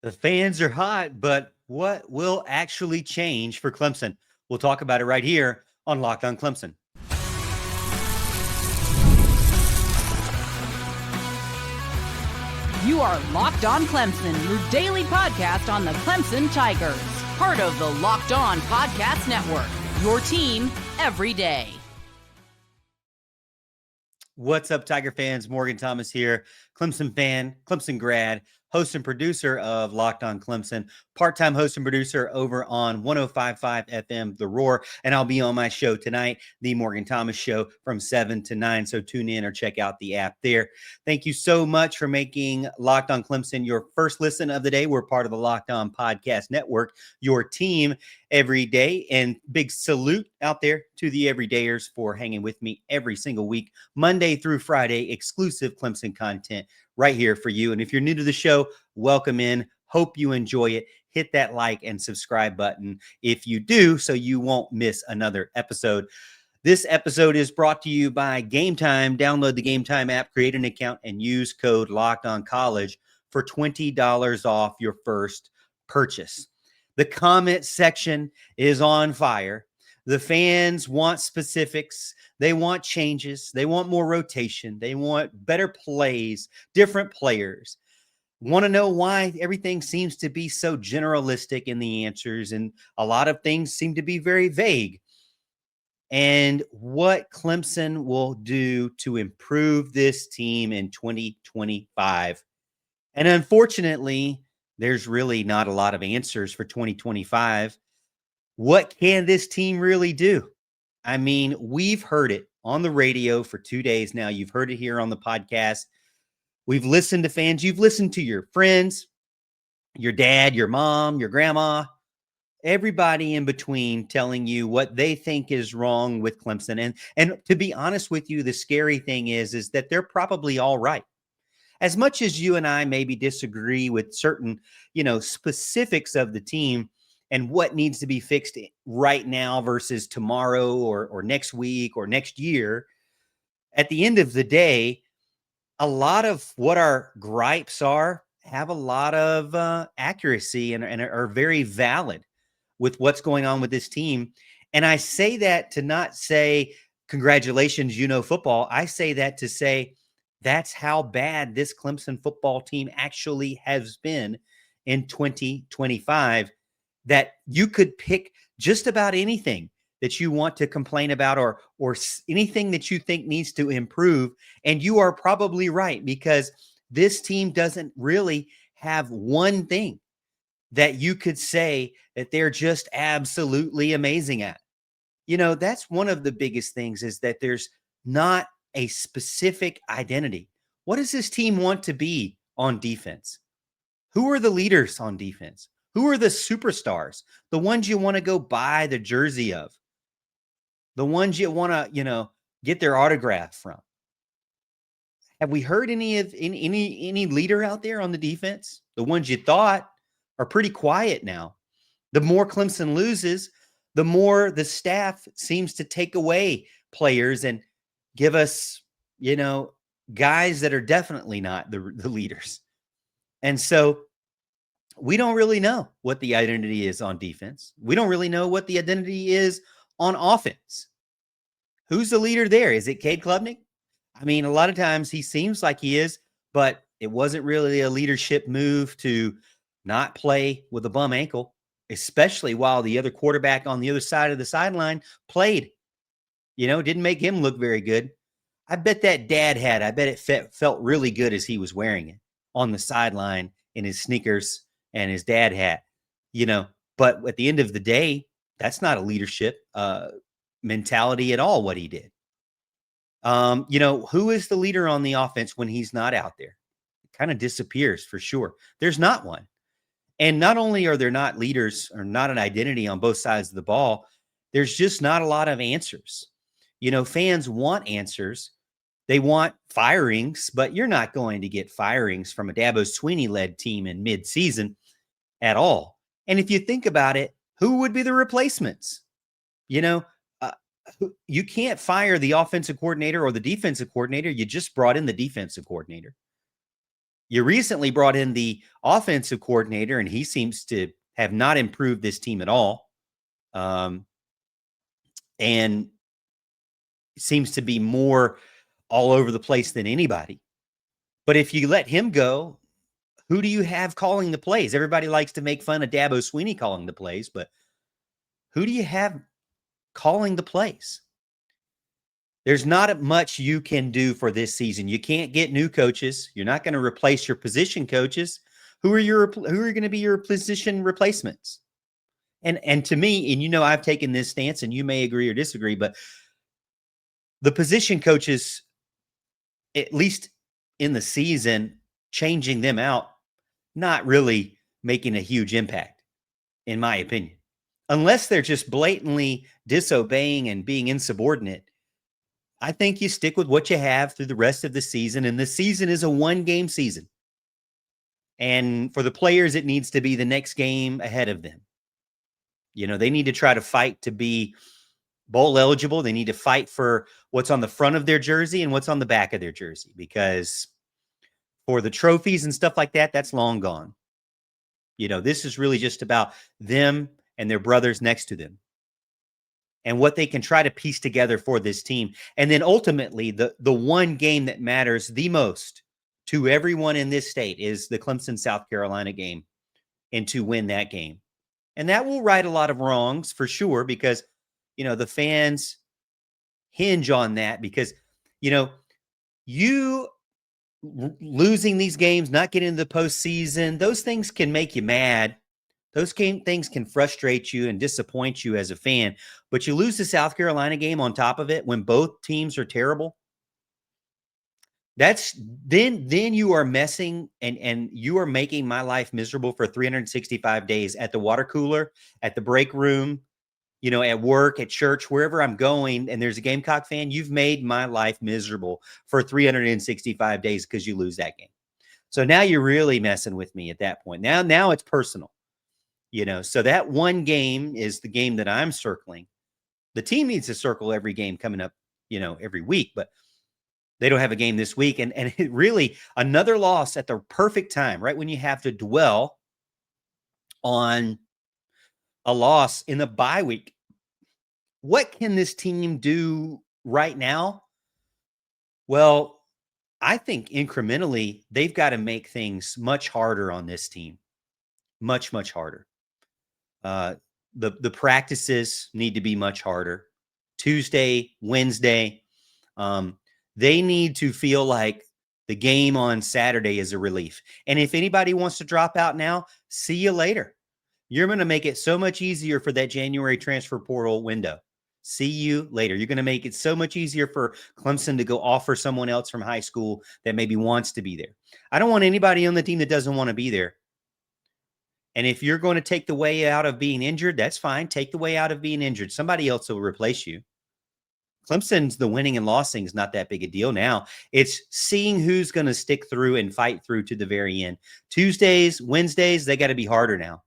The fans are hot, but what will actually change for Clemson? We'll talk about it right here on Locked On Clemson. You are Locked On Clemson, your daily podcast on the Clemson Tigers. Part of the Locked On Podcast Network, your team every day. What's up, Tiger fans? Morgan Thomas here, Clemson fan, Clemson grad, host and producer of Locked On Clemson, part-time host and producer over on 105.5 FM, The Roar, and I'll be on my show tonight, The Morgan Thomas Show, from 7 to 9, so tune in or check out the app there. Thank you so much for making Locked On Clemson your first listen of the day. We're part of the Locked On Podcast Network, your team every day, and big salute out there to the everydayers for hanging with me every single week, Monday through Friday, exclusive Clemson content right here for you. And if you're new to the show, welcome in. Hope you enjoy it. Hit that like and subscribe button if you do, so you won't miss another episode. This episode is brought to you by Game Time. Download the Game Time app, create an account, and use code LOCKEDONCollege for $20 off your first purchase. The comment section is on fire. The fans want specifics. They want changes. They want more rotation. They want better plays, different players. Want to know why everything seems to be so generalistic in the answers, and a lot of things seem to be very vague. And what Clemson will do to improve this team in 2025. And unfortunately, there's really not a lot of answers for 2025. What can this team really do? I mean, we've heard it on the radio for 2 days now. You've heard it here on the podcast. We've listened to fans. You've listened to your friends, your dad, your mom, your grandma, everybody in between telling you what they think is wrong with Clemson. And to be honest with you, the scary thing is that they're probably all right. As much as you and I maybe disagree with certain, specifics of the team and what needs to be fixed right now versus tomorrow or next week or next year, at the end of the day, a lot of what our gripes have a lot of accuracy and are very valid with what's going on with this team. And I say that to not say, congratulations, football. I say that to say, that's how bad this Clemson football team actually has been in 2025, that you could pick just about anything that you want to complain about or anything that you think needs to improve. And you are probably right, because this team doesn't really have one thing that you could say that they're just absolutely amazing at. That's one of the biggest things, is that there's not a specific identity. What does this team want to be on defense? Who are the leaders on defense? Who are the superstars? The ones you want to go buy the jersey of? The ones you want to, get their autograph from? Have we heard any leader out there on the defense? The ones you thought are pretty quiet now. The more Clemson loses, the more the staff seems to take away players and give us, guys that are definitely not the leaders. And so we don't really know what the identity is on defense. We don't really know what the identity is on offense. Who's the leader there? Is it Cade Klubnick? I mean, a lot of times he seems like he is, but it wasn't really a leadership move to not play with a bum ankle, especially while the other quarterback on the other side of the sideline played. Didn't make him look very good. I bet that dad hat, I bet it felt really good as he was wearing it on the sideline in his sneakers and his dad hat, but at the end of the day, that's not a leadership mentality at all, what he did. Who is the leader on the offense when he's not out there? It kind of disappears for sure. There's not one. And not only are there not leaders or not an identity on both sides of the ball, there's just not a lot of answers. Fans want answers. They want firings, but you're not going to get firings from a Dabo Sweeney-led team in mid-season at all. And if you think about it, who would be the replacements? You can't fire the offensive coordinator or the defensive coordinator. You just brought in the defensive coordinator. You recently brought in the offensive coordinator, and he seems to have not improved this team at all. And seems to be more all over the place than anybody. But if you let him go, who do you have calling the plays? Everybody likes to make fun of Dabo Sweeney calling the plays, but who do you have calling the plays? There's not much you can do for this season. You can't get new coaches. You're not going to replace your position coaches. Who are going to be your position replacements? And to me, and I've taken this stance, and you may agree or disagree, but the position coaches, at least in the season, changing them out, not really making a huge impact, in my opinion. Unless they're just blatantly disobeying and being insubordinate, I think you stick with what you have through the rest of the season. And the season is a one-game season. And for the players, it needs to be the next game ahead of them. They need to try to fight to be bowl eligible. They need to fight for what's on the front of their jersey and what's on the back of their jersey, because for the trophies and stuff like that, that's long gone. This is really just about them and their brothers next to them and what they can try to piece together for this team. And then ultimately, the one game that matters the most to everyone in this state is the Clemson, South Carolina game, and to win that game. And that will right a lot of wrongs for sure, because the fans hinge on that, because, you losing these games, not getting into the postseason, those things can make you mad. Those things can frustrate you and disappoint you as a fan. But you lose the South Carolina game on top of it when both teams are terrible. Then you are messing and you are making my life miserable for 365 days at the water cooler, at the break room, at work, at church, wherever I'm going, and there's a Gamecock fan. You've made my life miserable for 365 days because you lose that game. So now you're really messing with me at that point. Now it's personal, so that one game is the game that I'm circling. The team needs to circle every game coming up, every week, but they don't have a game this week. And it really, another loss at the perfect time, right when you have to dwell on a loss in the bye week. What can this team do right now? Well, I think incrementally, they've got to make things much harder on this team. Much, much harder. The practices need to be much harder. Tuesday, Wednesday, they need to feel like the game on Saturday is a relief. And if anybody wants to drop out now, see you later. You're going to make it so much easier for that January transfer portal window. See you later. You're going to make it so much easier for Clemson to go offer someone else from high school that maybe wants to be there. I don't want anybody on the team that doesn't want to be there. And if you're going to take the way out of being injured, that's fine. Take the way out of being injured. Somebody else will replace you. Clemson's the winning and losing is not that big a deal now. It's seeing who's going to stick through and fight through to the very end. Tuesdays, Wednesdays, they got to be harder now.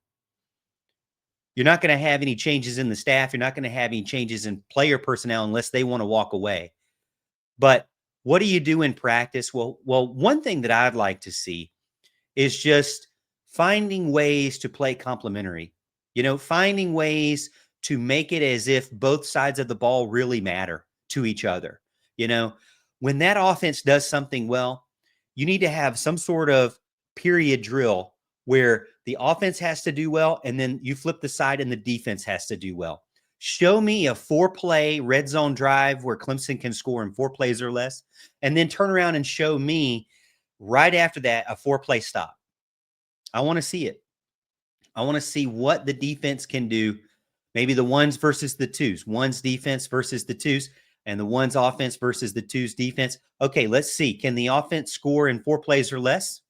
You're not going to have any changes in the staff. You're not going to have any changes in player personnel unless they want to walk away. But what do you do in practice? Well, one thing that I'd like to see is just finding ways to play complementary. Finding ways to make it as if both sides of the ball really matter to each other. When that offense does something well, you need to have some sort of period drill where the offense has to do well, and then you flip the side and the defense has to do well. Show me a 4-play red zone drive where Clemson can score in 4 plays or less, and then turn around and show me right after that a 4-play stop. I want to see it. I want to see what the defense can do. Maybe the ones versus the twos, ones defense versus the twos, and the ones offense versus the twos defense. Okay, let's see. Can the offense score in 4 plays or less?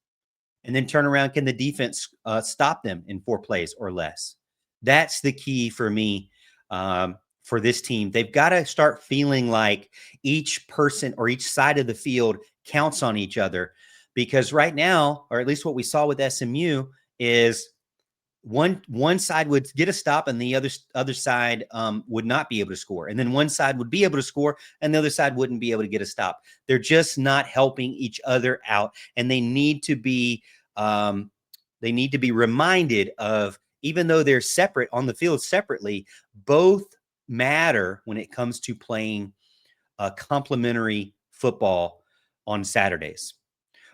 And then turn around, can the defense stop them in 4 plays or less? That's the key for me for this team. They've got to start feeling like each person or each side of the field counts on each other, because right now, or at least what we saw with SMU, is one side would get a stop and the other side would not be able to score. And then one side would be able to score and the other side wouldn't be able to get a stop. They're just not helping each other out. And they need to be reminded of, even though they're separate on the field separately, both matter when it comes to playing complementary football on Saturdays.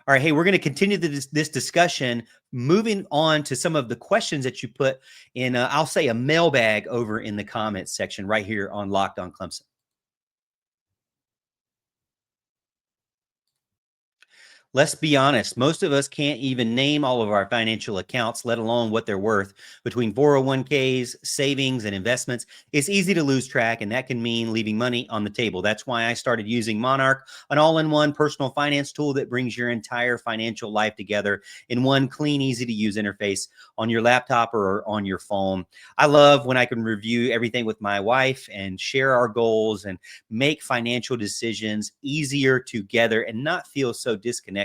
All right, hey, we're going to continue this discussion, moving on to some of the questions that you put in, I'll say, a mailbag over in the comments section right here on Locked On Clemson. Let's be honest. Most of us can't even name all of our financial accounts, let alone what they're worth. Between 401ks, savings, and investments, it's easy to lose track, and that can mean leaving money on the table. That's why I started using Monarch, an all-in-one personal finance tool that brings your entire financial life together in one clean, easy-to-use interface on your laptop or on your phone. I love when I can review everything with my wife and share our goals and make financial decisions easier together and not feel so disconnected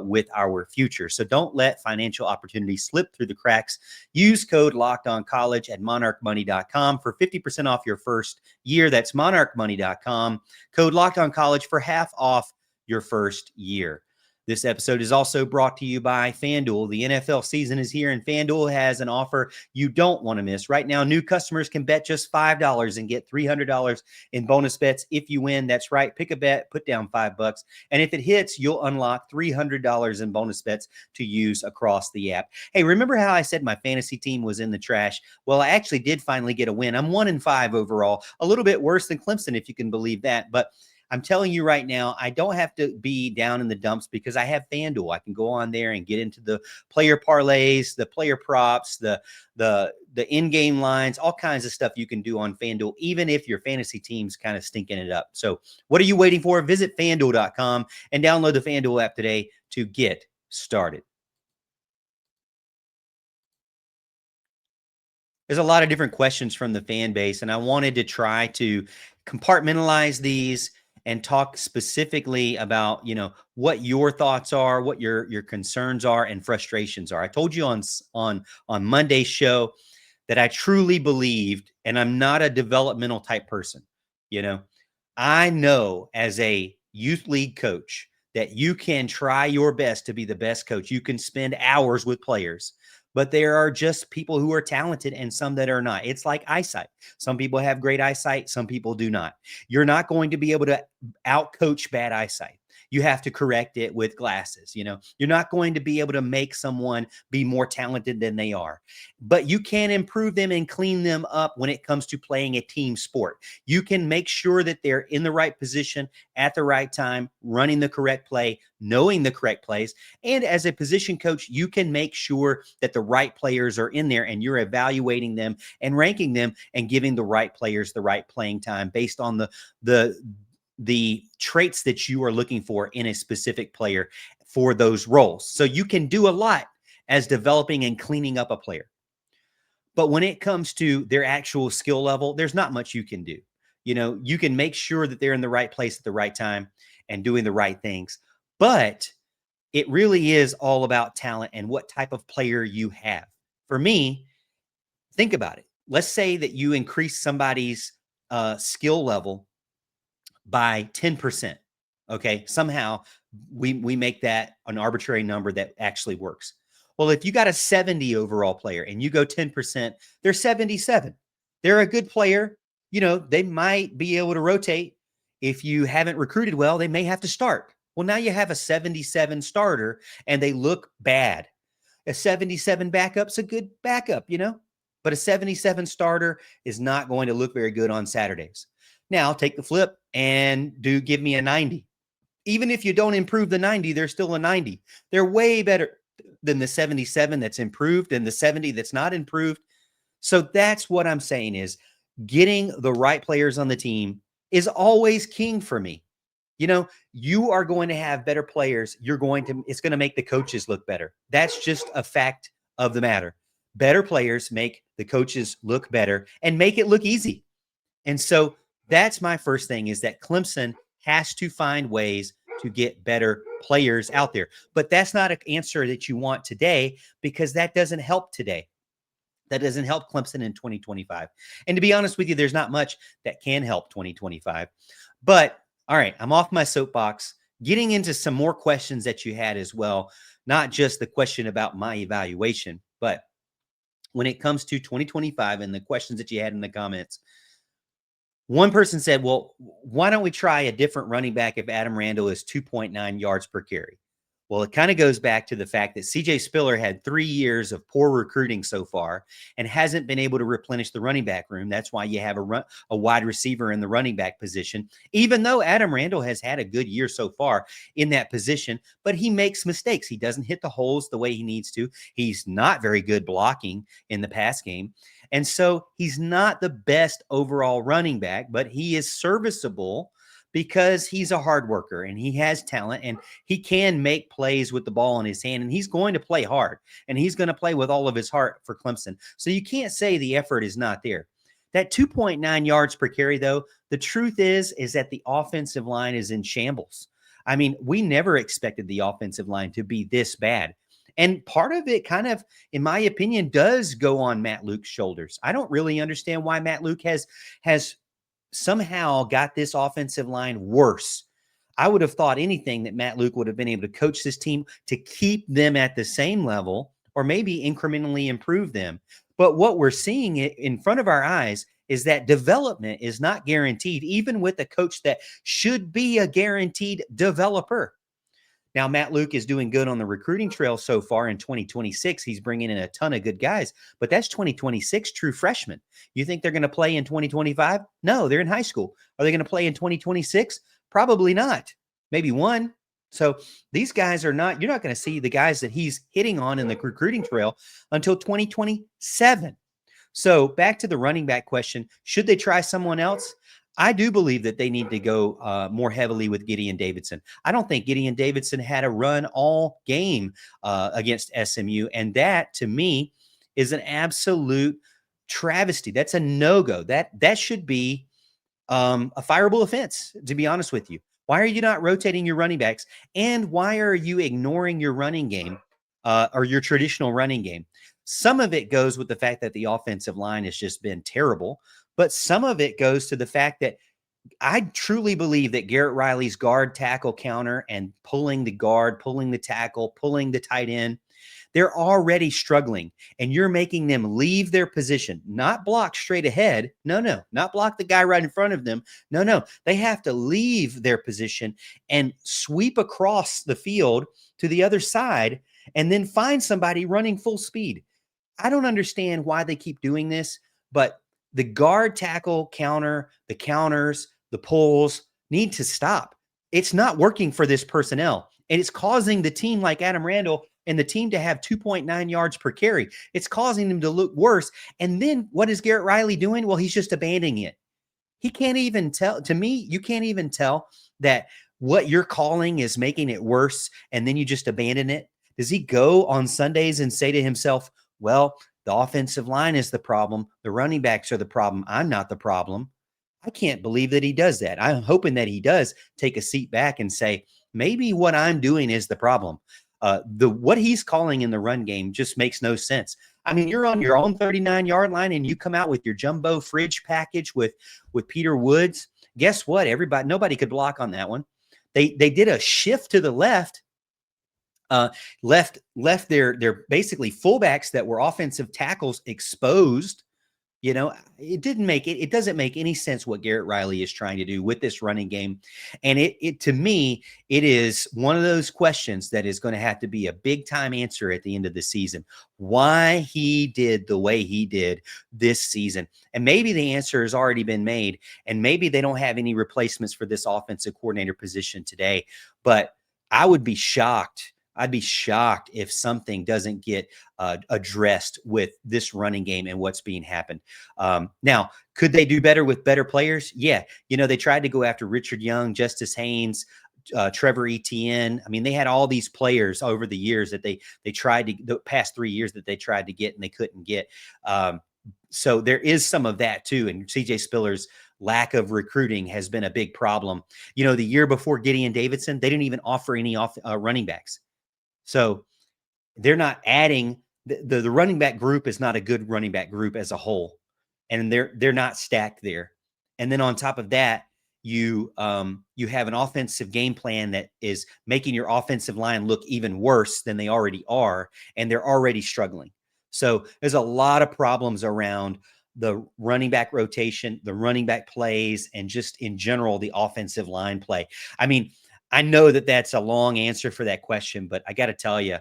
with our future. So don't let financial opportunities slip through the cracks. Use code LOCKEDONCollege at monarchmoney.com for 50% off your first year. That's monarchmoney.com. Code LOCKEDONCollege for half off your first year. This episode is also brought to you by FanDuel. The NFL season is here, and FanDuel has an offer you don't want to miss. Right now, new customers can bet just $5 and get $300 in bonus bets if you win. That's right. Pick a bet, put down $5, and if it hits, you'll unlock $300 in bonus bets to use across the app. Hey, remember how I said my fantasy team was in the trash? Well, I actually did finally get a win. I'm 1-5 overall, a little bit worse than Clemson, if you can believe that, but I'm telling you right now, I don't have to be down in the dumps because I have FanDuel. I can go on there and get into the player parlays, the player props, the in-game lines, all kinds of stuff you can do on FanDuel, even if your fantasy team's kind of stinking it up. So what are you waiting for? Visit FanDuel.com and download the FanDuel app today to get started. There's a lot of different questions from the fan base, and I wanted to try to compartmentalize these and talk specifically about, what your thoughts are, what your concerns are and frustrations are. I told you on Monday's show that I truly believed, and I'm not a developmental type person. I know as a youth league coach that you can try your best to be the best coach. You can spend hours with players, but there are just people who are talented and some that are not. It's like eyesight. Some people have great eyesight. Some people do not. You're not going to be able to outcoach bad eyesight. You have to correct it with glasses. You're not going to be able to make someone be more talented than they are, but you can improve them and clean them up when it comes to playing a team sport. You can make sure that they're in the right position at the right time, running the correct play, knowing the correct plays. And as a position coach, you can make sure that the right players are in there and you're evaluating them and ranking them and giving the right players the right playing time based on the traits that you are looking for in a specific player for those roles. So you can do a lot as developing and cleaning up a player. But when it comes to their actual skill level, there's not much you can do. You can make sure that they're in the right place at the right time and doing the right things. But it really is all about talent and what type of player you have. For me, think about it. Let's say that you increase somebody's skill level by 10%. Okay. Somehow we make that an arbitrary number that actually works. Well, if you got a 70 overall player and you go 10%, they're 77. They're a good player. They might be able to rotate. If you haven't recruited well, they may have to start. Well, now you have a 77 starter and they look bad. A 77 backup's a good backup, but a 77 starter is not going to look very good on Saturdays. Now take the flip and give me a 90. Even if you don't improve the 90, they're still a 90. They're way better than the 77 that's improved and the 70 that's not improved. So that's what I'm saying is getting the right players on the team is always king for me. You are going to have better players. It's going to make the coaches look better. That's just a fact of the matter. Better players make the coaches look better and make it look easy. And so that's my first thing, is that Clemson has to find ways to get better players out there. But that's not an answer that you want today, because that doesn't help today. That doesn't help Clemson in 2025. And to be honest with you, there's not much that can help 2025. But all right, I'm off my soapbox, getting into some more questions that you had as well, not just the question about my evaluation, but when it comes to 2025 and the questions that you had in the comments. One person said, well, why don't we try a different running back if Adam Randall is 2.9 yards per carry? Well, it kind of goes back to the fact that CJ Spiller had 3 years of poor recruiting so far and hasn't been able to replenish the running back room. That's why you have a wide receiver in the running back position, even though Adam Randall has had a good year so far in that position, but he makes mistakes. He doesn't hit the holes the way he needs to. He's not very good blocking in the pass game. And so he's not the best overall running back, but he is serviceable because he's a hard worker and he has talent and he can make plays with the ball in his hand, and he's going to play hard and he's going to play with all of his heart for Clemson. So you can't say the effort is not there. That 2.9 yards per carry, though, the truth is that the offensive line is in shambles. I mean, we never expected the offensive line to be this bad. And part of it kind of, in my opinion, does go on Matt Luke's shoulders. I don't really understand why Matt Luke has somehow got this offensive line worse. I would have thought anything that Matt Luke would have been able to coach this team to keep them at the same level or maybe incrementally improve them. But what we're seeing in front of our eyes is that development is not guaranteed, even with a coach that should be a guaranteed developer. Now, Matt Luke is doing good on the recruiting trail so far in 2026. He's bringing in a ton of good guys, but that's 2026 true freshmen. You think they're going to play in 2025? No, they're in high school. Are they going to play in 2026? Probably not. Maybe one. So these guys are not, you're not going to see the guys that he's hitting on in the recruiting trail until 2027. So back to the running back question, should they try someone else? I do believe that they need to go more heavily with Gideon Davidson. I don't think Gideon Davidson had a run all game against SMU. And that, to me, is an absolute travesty. That's a no-go. That should be a fireable offense, to be honest with you. Why are you not rotating your running backs? And why are you ignoring your running game or your traditional running game? Some of it goes with the fact that the offensive line has just been terrible. But some of it goes to the fact that I truly believe that Garrett Riley's guard tackle counter and pulling the guard, pulling the tackle, pulling the tight end, they're already struggling. And you're making them leave their position, not block straight ahead. No, not block the guy right in front of them. No, they have to leave their position and sweep across the field to the other side and then find somebody running full speed. I don't understand why they keep doing this, but the guard tackle counter, the counters, the pulls need to stop. It's not working for this personnel. And it's causing the team like Adam Randall and the team to have 2.9 yards per carry. It's causing them to look worse. And then what is Garrett Riley doing? Well, he's just abandoning it. He can't even tell. To me, you can't even tell that what you're calling is making it worse. And then you just abandon it. Does he go on Sundays and say to himself, well, the offensive line is the problem. The running backs are the problem. I'm not the problem. I can't believe that he does that. I'm hoping that he does take a seat back and say, maybe what I'm doing is the problem. What he's calling in the run game just makes no sense. I mean, you're on your own 39-yard line and you come out with your jumbo fridge package with Peter Woods. Guess what? Nobody could block on that one. They did a shift to the left. Left their basically fullbacks that were offensive tackles exposed. You know, it doesn't make any sense what Garrett Riley is trying to do with this running game. And it to me, it is one of those questions that is going to have to be a big time answer at the end of the season. Why he did the way he did this season. And maybe the answer has already been made. And maybe they don't have any replacements for this offensive coordinator position today. But I would be shocked. I'd be shocked if something doesn't get addressed with this running game and what's being happened. Now, could they do better with better players? Yeah. You know, they tried to go after Richard Young, Justice Haynes, Trevor Etienne. I mean, they had all these players over the years that they tried to, the past 3 years that they tried to get and they couldn't get. So there is some of that too. And CJ Spiller's lack of recruiting has been a big problem. You know, the year before Gideon Davidson, they didn't even offer any running backs. So they're not adding the running back group is not a good running back group as a whole, and they're not stacked there. And then on top of that, you have an offensive game plan that is making your offensive line look even worse than they already are, and they're already struggling. So there's a lot of problems around the running back rotation, the running back plays, and just in general, the offensive line play. I mean, I know that that's a long answer for that question, but I got to tell you,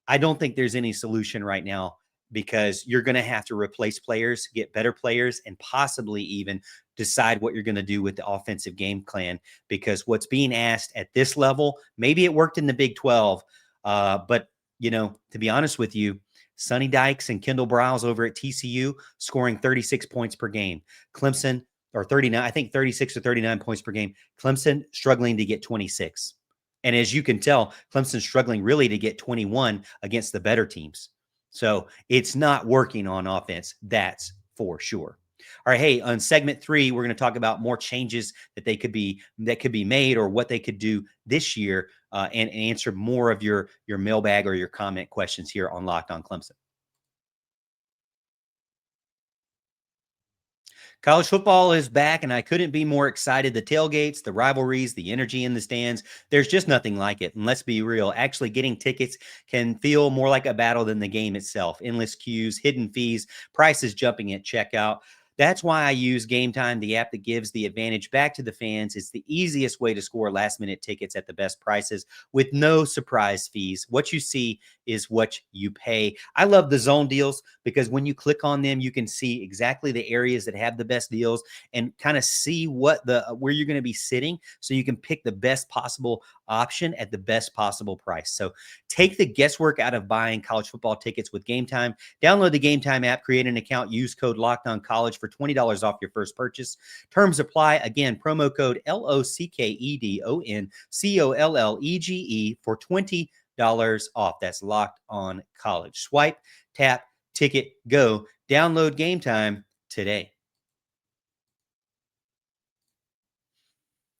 I don't think there's any solution right now because you're going to have to replace players, get better players, and possibly even decide what you're going to do with the offensive game plan. Because what's being asked at this level, maybe it worked in the Big 12, but to be honest with you, Sonny Dykes and Kendall Briles over at TCU scoring 36 points per game. Clemson, or 39, I think 36 or 39 points per game. Clemson struggling to get 26. And as you can tell, Clemson's struggling really to get 21 against the better teams. So it's not working on offense. That's for sure. All right. Hey, on segment 3, we're going to talk about more changes that could be made or what they could do this year, and answer more of your mailbag or your comment questions here on Locked on Clemson. College football is back, and I couldn't be more excited. The tailgates, the rivalries, the energy in the stands, there's just nothing like it. And let's be real, actually getting tickets can feel more like a battle than the game itself. Endless queues, hidden fees, prices jumping at checkout. That's why I use Game Time, the app that gives the advantage back to the fans. It's the easiest way to score last-minute tickets at the best prices with no surprise fees. What you see is what you pay. I love the zone deals because when you click on them, you can see exactly the areas that have the best deals and kind of see where you're going to be sitting, so you can pick the best possible option at the best possible price. So take the guesswork out of buying college football tickets with Game Time. Download the Game Time app, create an account, use code LOCKEDONCollege for $20 off your first purchase. Terms apply. Again, promo code LOCKEDONCOLLEGE for $20 off. That's Locked on College. Swipe, tap, ticket, go. Download Game Time today.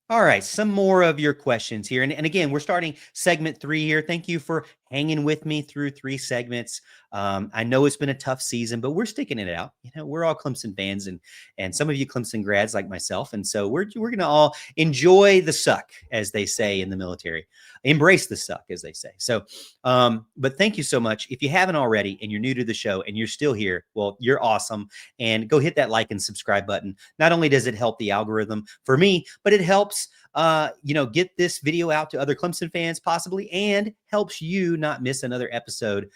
All right, some more of your questions here. And again, we're starting segment 3 here. Thank you for hanging with me through 3 segments. I know it's been a tough season, but we're sticking it out. We're all Clemson fans, and some of you Clemson grads like myself. And so we're going to all enjoy the suck, as they say in the military. Embrace the suck, as they say. So, but thank you so much. If you haven't already and you're new to the show and you're still here, well, you're awesome. And go hit that like and subscribe button. Not only does it help the algorithm for me, but it helps get this video out to other Clemson fans possibly, and helps you not miss another episode,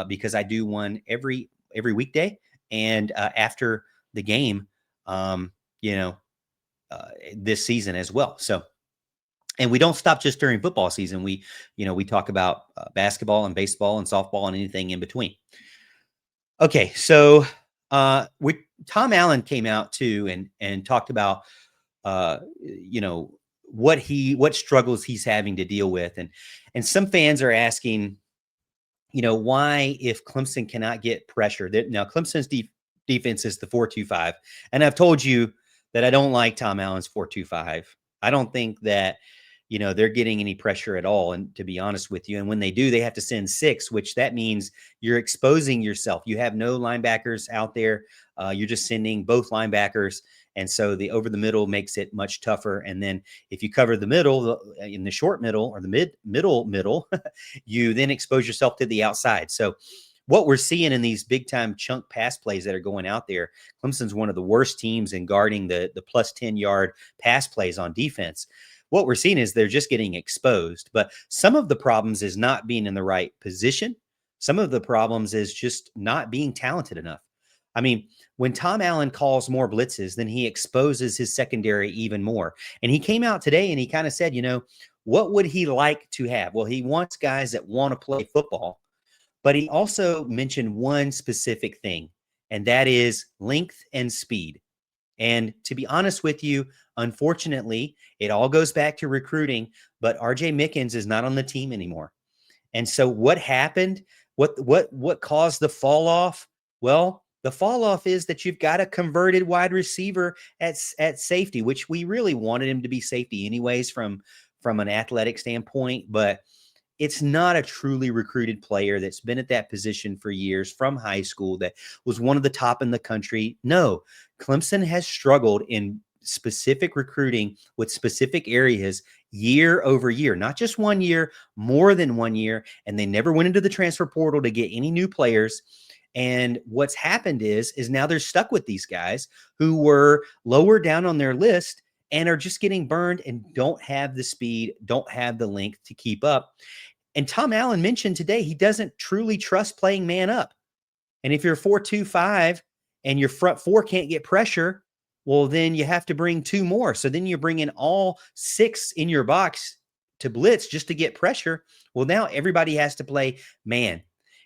because I do one every weekday and after the game, this season as well. So, and we don't stop just during football season. We talk about basketball and baseball and softball and anything in between. Okay, so Tom Allen came out too and talked about what struggles he's having to deal with, and some fans are asking, why, if Clemson cannot get pressure. Now Clemson's defense is the 4-2-5, and I've told you that I don't like Tom Allen's 4-2-5. I don't think that they're getting any pressure at all, and to be honest with you, and when they do, they have to send 6, which that means you're exposing yourself. You have no linebackers out there. You're just sending both linebackers. And so the over the middle makes it much tougher. And then if you cover the middle, in the short middle or the middle, you then expose yourself to the outside. So what we're seeing in these big time chunk pass plays that are going out there, Clemson's one of the worst teams in guarding the plus 10-yard pass plays on defense. What we're seeing is they're just getting exposed. But some of the problems is not being in the right position. Some of the problems is just not being talented enough. I mean, when Tom Allen calls more blitzes, then he exposes his secondary even more. And he came out today and he kind of said, what would he like to have? Well, he wants guys that want to play football, but he also mentioned one specific thing, and that is length and speed. And to be honest with you, unfortunately, it all goes back to recruiting, but RJ Mickens is not on the team anymore. And so what happened? What caused the fall off? Well, the fall off is that you've got a converted wide receiver at safety, which we really wanted him to be safety anyways from an athletic standpoint. But It's not a truly recruited player that's been at that position for years from high school that was one of the top in the country. No, Clemson has struggled in specific recruiting with specific areas year over year, not just 1 year, more than 1 year. And they never went into the transfer portal to get any new players. And what's happened is now they're stuck with these guys who were lower down on their list and are just getting burned and don't have the speed, don't have the length to keep up. And Tom Allen mentioned today he doesn't truly trust playing man up. And if you're 4-2-5 and your front four can't get pressure, well, then you have to bring two more. So then you bring in all six in your box to blitz just to get pressure. Well, now everybody has to play man.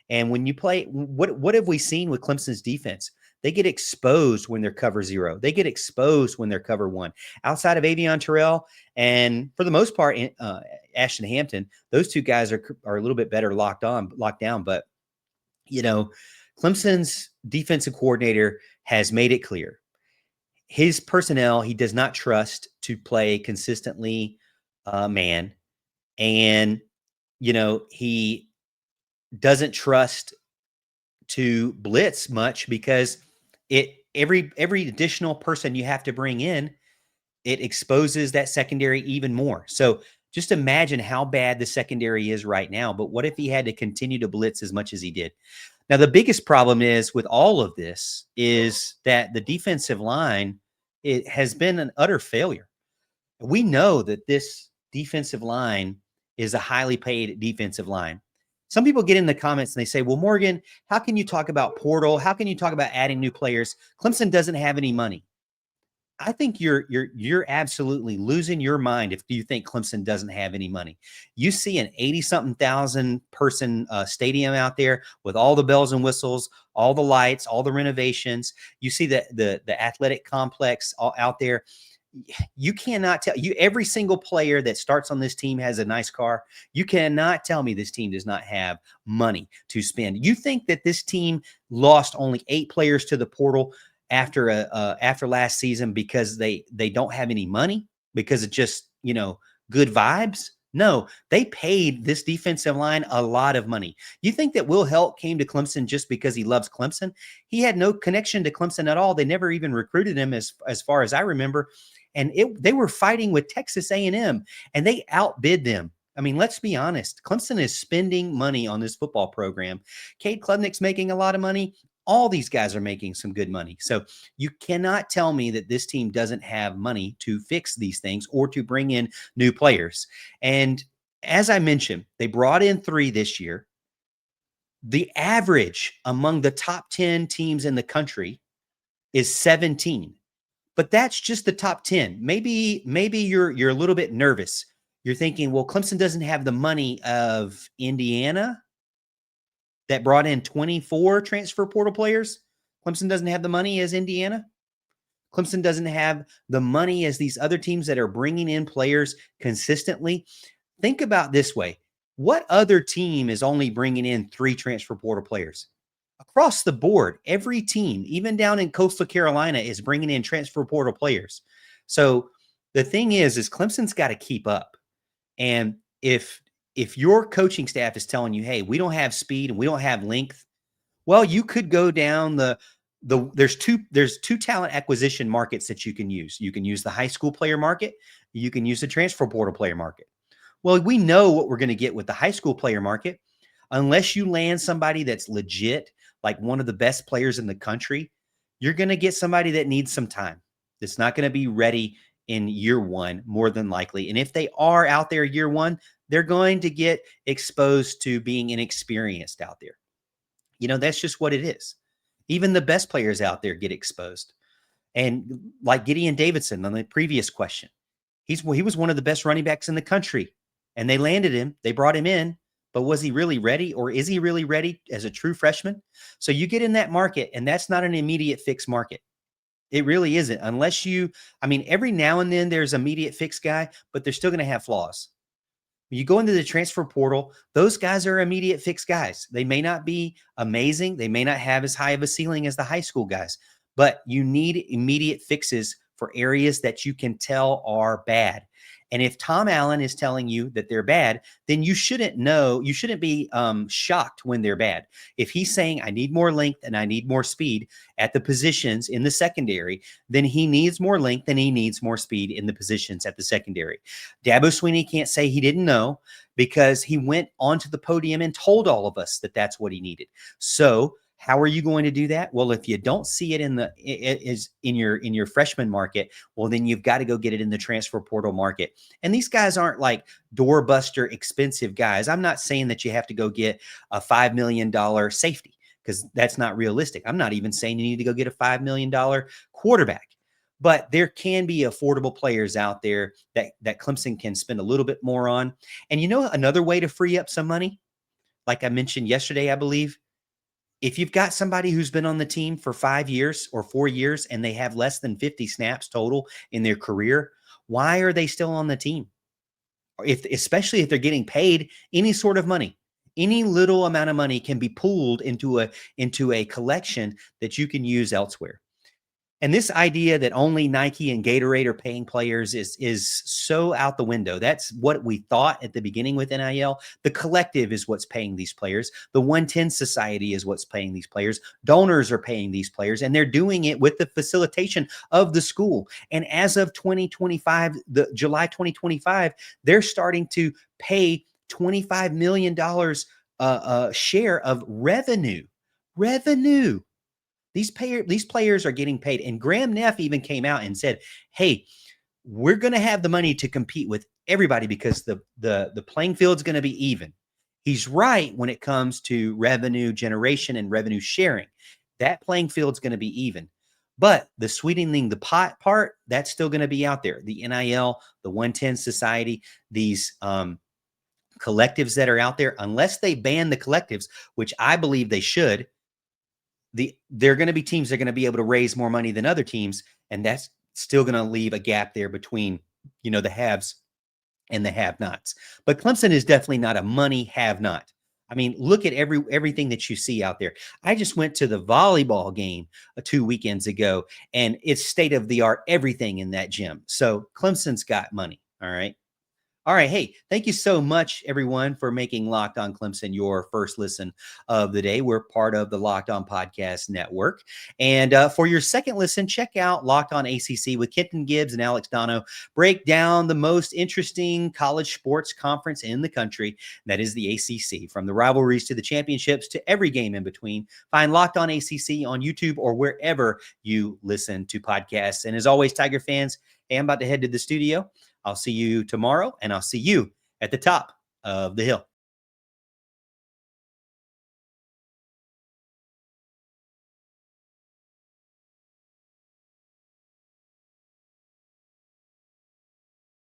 And when you play, what have we seen with Clemson's defense? They get exposed when they're cover zero. They get exposed when they're cover one. Outside of Avion Terrell and for the most part, Ashton Hampton, those two guys are a little bit better locked down. But, you know, Clemson's defensive coordinator has made it clear. His personnel, he does not trust to play consistently man. And, you know, he doesn't trust to blitz much because every additional person you have to bring in, it exposes that secondary even more. So just imagine how bad the secondary is right now. But what if he had to continue to blitz as much as he did? Now, the biggest problem is with all of this is that the defensive line, it has been an utter failure. We know that this defensive line is a highly paid defensive line. Some people get in the comments and they say, well, Morgan, how can you talk about portal? How can you talk about adding new players? Clemson doesn't have any money. I think you're absolutely losing your mind if you think Clemson doesn't have any money. You see an 80-something thousand person stadium out there with all the bells and whistles, all the lights, all the renovations. You see the athletic complex out there. You cannot tell you every single player that starts on this team has a nice car. You cannot tell me this team does not have money to spend. You think that this team lost only 8 players to the portal after last season because they don't have any money, because it's just, you know, good vibes? No, they paid this defensive line a lot of money. You think that Will Helt came to Clemson just because he loves Clemson? He had no connection to Clemson at all. They never even recruited him as far as I remember. And they were fighting with Texas A&M and they outbid them. I mean, let's be honest. Clemson is spending money on this football program. Cade Klubnick's making a lot of money. All these guys are making some good money. So you cannot tell me that this team doesn't have money to fix these things or to bring in new players. And as I mentioned, they brought in 3 this year. The average among the top 10 teams in the country is 17. But that's just the top 10. Maybe you're a little bit nervous. You're thinking, well, Clemson doesn't have the money of Indiana that brought in 24 transfer portal players. Clemson doesn't have the money as Indiana. Clemson doesn't have the money as these other teams that are bringing in players consistently. Think about this way. What other team is only bringing in 3 transfer portal players? Across the board, every team, even down in Coastal Carolina, is bringing in transfer portal players. So the thing is Clemson's got to keep up. And if your coaching staff is telling you, hey, we don't have speed and we don't have length, well, you could go down there's two talent acquisition markets that you can use. You can use the high school player market. You can use the transfer portal player market. Well, we know what we're going to get with the high school player market. Unless you land somebody that's legit, like one of the best players in the country, you're going to get somebody that needs some time. It's not going to be ready in year one, more than likely. And if they are out there year one, they're going to get exposed to being inexperienced out there. You know, that's just what it is. Even the best players out there get exposed. And like Gideon Davidson on the previous question, he was one of the best running backs in the country. And they landed him. They brought him in. But was he really ready, or is he really ready as a true freshman? So you get in that market, and that's not an immediate fix market. It really isn't. Unless every now and then there's an immediate fix guy, but they're still going to have flaws. When you go into the transfer portal, those guys are immediate fix guys. They may not be amazing. They may not have as high of a ceiling as the high school guys, but you need immediate fixes for areas that you can tell are bad. And if Tom Allen is telling you that they're bad, then you shouldn't be shocked when they're bad. If he's saying, I need more length and I need more speed at the positions in the secondary, then he needs more length and he needs more speed in the positions at the secondary. Dabo Swinney can't say he didn't know, because he went onto the podium and told all of us that that's what he needed. So how are you going to do that? Well, if you don't see it in your freshman market, well, then you've got to go get it in the transfer portal market. And these guys aren't like doorbuster expensive guys. I'm not saying that you have to go get a $5 million safety, because that's not realistic. I'm not even saying you need to go get a $5 million quarterback. But there can be affordable players out there that Clemson can spend a little bit more on. And another way to free up some money, like I mentioned yesterday, I believe, if you've got somebody who's been on the team for 5 years or 4 years and they have less than 50 snaps total in their career, why are they still on the team? Especially if they're getting paid any sort of money. Any little amount of money can be pooled into a collection that you can use elsewhere. And this idea that only Nike and Gatorade are paying players is so out the window. That's what we thought at the beginning with NIL. The collective is what's paying these players. The 110 Society is what's paying these players. Donors are paying these players, and they're doing it with the facilitation of the school. And as of 2025, July 2025, they're starting to pay $25 million share of revenue. These players are getting paid. And Graham Neff even came out and said, hey, we're going to have the money to compete with everybody because the playing field's going to be even. He's right when it comes to revenue generation and revenue sharing. That playing field's going to be even. But the sweetening the pot part, that's still going to be out there. The NIL, the 110 Society, these collectives that are out there, unless they ban the collectives, which I believe they should, they're going to be teams that are going to be able to raise more money than other teams, and that's still going to leave a gap there between, the haves and the have-nots. But Clemson is definitely not a money have-not. I mean, look at everything that you see out there. I just went to the volleyball game 2 weekends ago, and it's state-of-the-art everything in that gym. So Clemson's got money, all right? All right. Hey, thank you so much, everyone, for making Locked On Clemson your first listen of the day. We're part of the Locked On Podcast Network. And for your second listen, check out Locked On ACC with Kenton Gibbs and Alex Dono. Break down the most interesting college sports conference in the country. That is the ACC. From the rivalries to the championships to every game in between. Find Locked On ACC on YouTube or wherever you listen to podcasts. And as always, Tiger fans, hey, I'm about to head to the studio. I'll see you tomorrow, and I'll see you at the top of the hill.